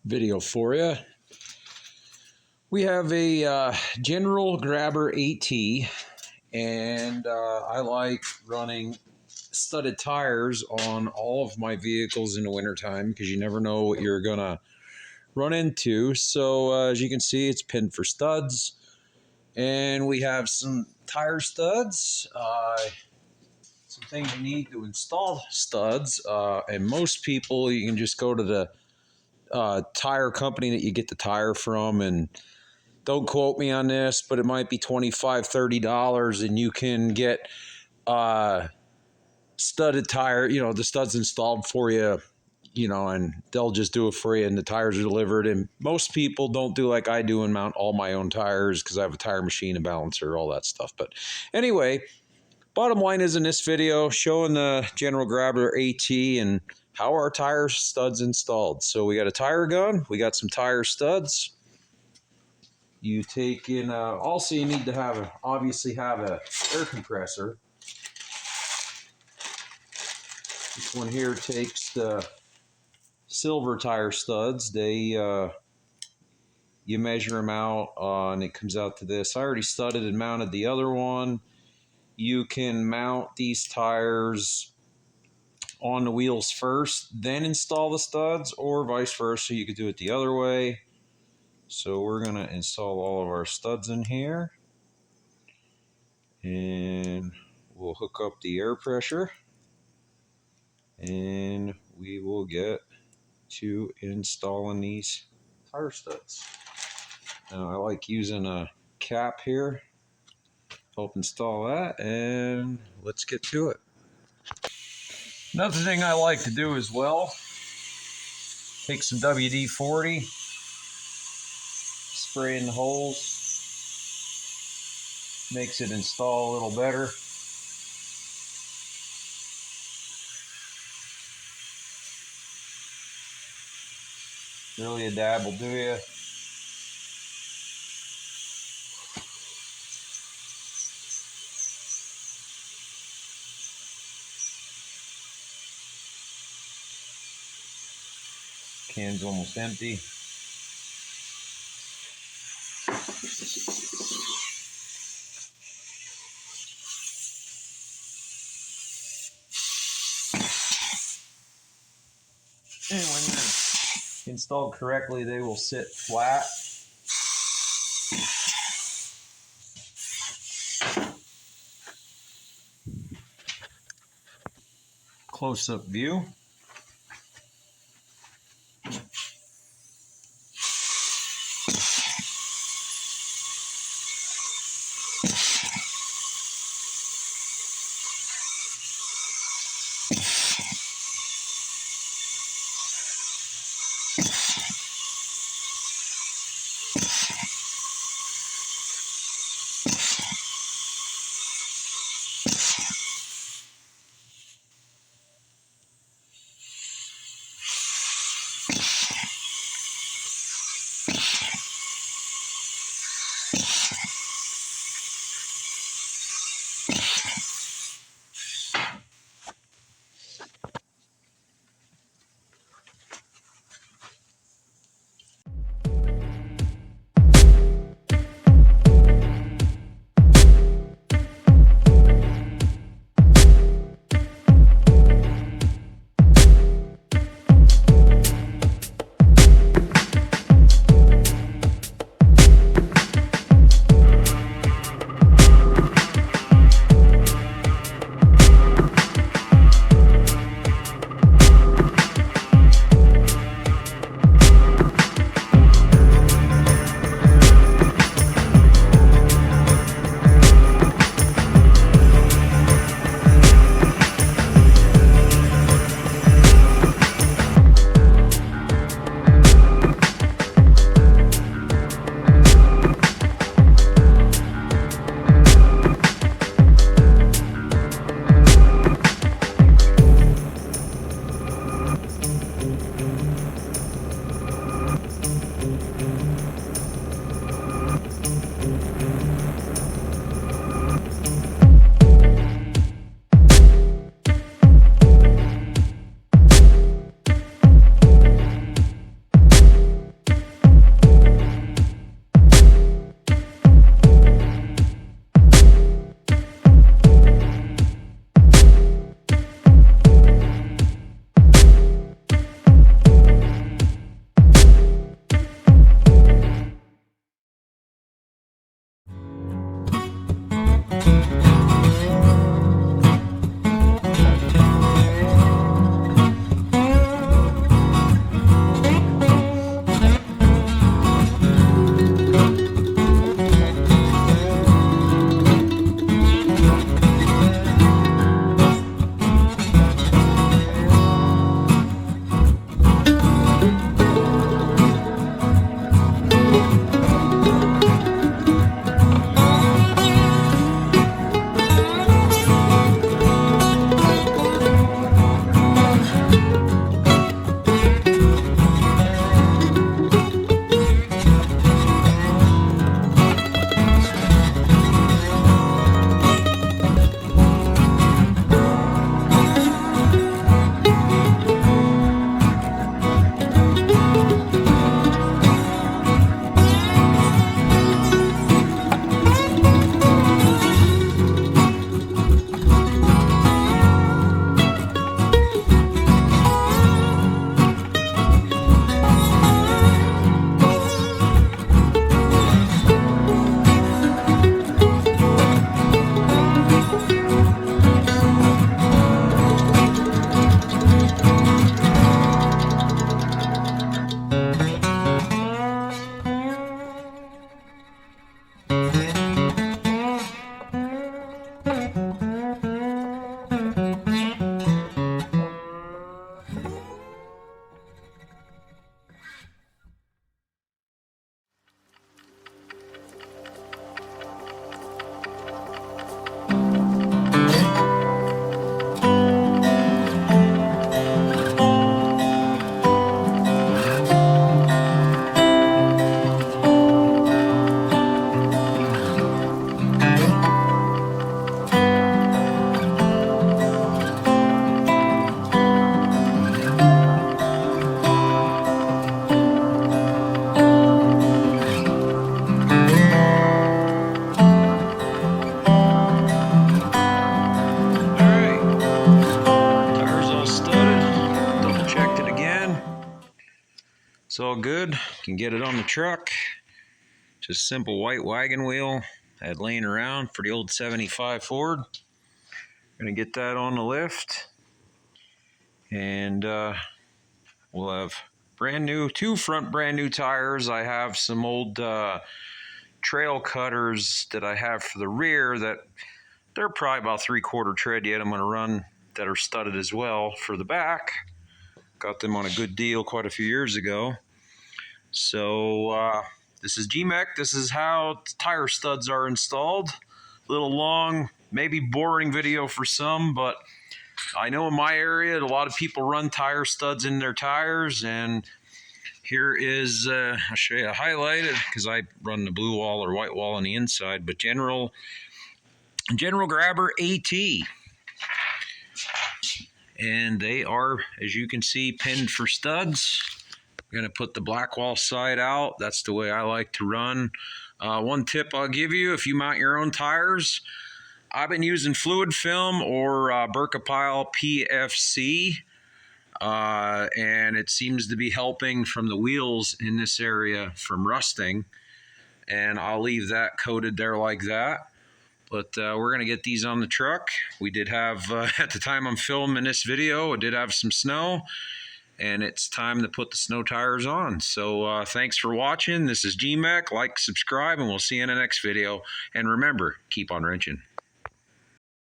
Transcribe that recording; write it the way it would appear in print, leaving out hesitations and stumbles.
video for you. We have a General Grabber AT, and I like running studded tires on all of my vehicles in the wintertime because you never know what you're going to run into. So as you can see, it's pinned for studs, and we have some tire studs. Some things you need to install studs, and most people, you can just go to the tire company that you get the tire from, and don't quote me on this, but it might be $25-$30, and you can get studded tire, the studs installed for you, and they'll just do it for you, and the tires are delivered. And most people don't do like I do and mount all my own tires because I have a tire machine, a balancer, all that stuff. But anyway, bottom line is in this video showing the General Grabber AT and how our tire studs installed. So we got a tire gun, we got some tire studs. You take in, also you need to obviously have a air compressor. This one here takes the silver tire studs. You measure them out and it comes out to this. I already studded and mounted the other one. You can mount these tires on the wheels first, then install the studs, or vice versa. You could do it the other way. So we're going to install all of our studs in here, and we'll hook up the air pressure, and we will get to installing these tire studs. Now I like using a cap here. Help install that, and let's get to it. Another thing I like to do as well, take some WD-40, spray in the holes, makes it install a little better. Really a dab will do you. Can's almost empty. And when they're installed correctly, they will sit flat. Close-up view. It's all good. Can get it on the truck. Just simple white wagon wheel I had laying around for the old 75 Ford. Gonna get that on the lift, and we'll have brand new, two front brand new tires. I have some old trail cutters that I have for the rear that they're probably about 3/4 tread yet. I'm gonna run that are studded as well for the back. Got them on a good deal quite a few years ago. So this is GMEC. This is how tire studs are installed. A little long, maybe boring video for some, but I know in my area a lot of people run tire studs in their tires, and here is, I'll show you highlighted because I run the blue wall or white wall on the inside, but General Grabber AT. And they are, as you can see, pinned for studs. I'm going to put the black wall side out. That's the way I like to run. One tip I'll give you, if you mount your own tires, I've been using fluid film or Berkapile PFC, and it seems to be helping from the wheels in this area from rusting. And I'll leave that coated there like that. But we're going to get these on the truck. We did have, at the time I'm filming this video, it did have some snow, and it's time to put the snow tires on. So thanks for watching. This is GMEC. Like, subscribe, and we'll see you in the next video. And remember, keep on wrenching.